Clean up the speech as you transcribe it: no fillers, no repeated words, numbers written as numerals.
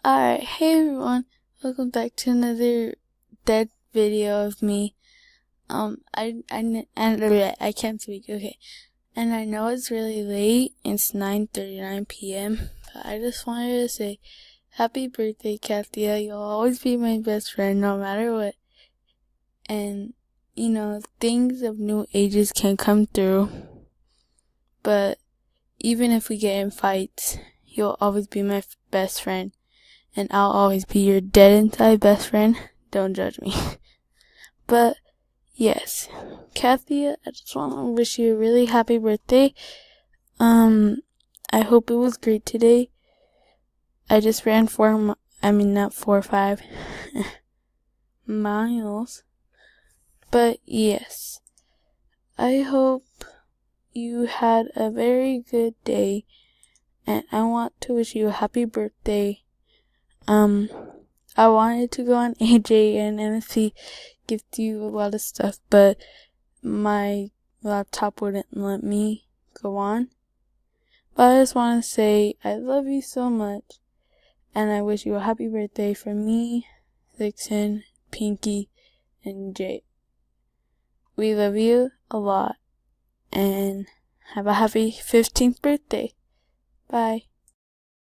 Alright, hey everyone, welcome back to another dead video of me. I can't speak, okay. And I know it's really late, it's 9:39 p.m., but I just wanted to say, happy birthday, Kathia. You'll always be my best friend, no matter what. And, things of new ages can come through, but even if we get in fights, you'll always be my best friend. And I'll always be your dead inside best friend. Don't judge me. But, yes. Kathia, I just want to wish you a really happy birthday. I hope it was great today. I just ran 5 miles. But, yes. I hope you had a very good day. And I want to wish you a happy birthday. I wanted to go on AJ and NFC gift you a lot of stuff, but my laptop wouldn't let me go on. But I just want to say I love you so much, and I wish you a happy birthday from me, Dixon, Pinky, and Jay. We love you a lot, and have a happy 15th birthday. Bye.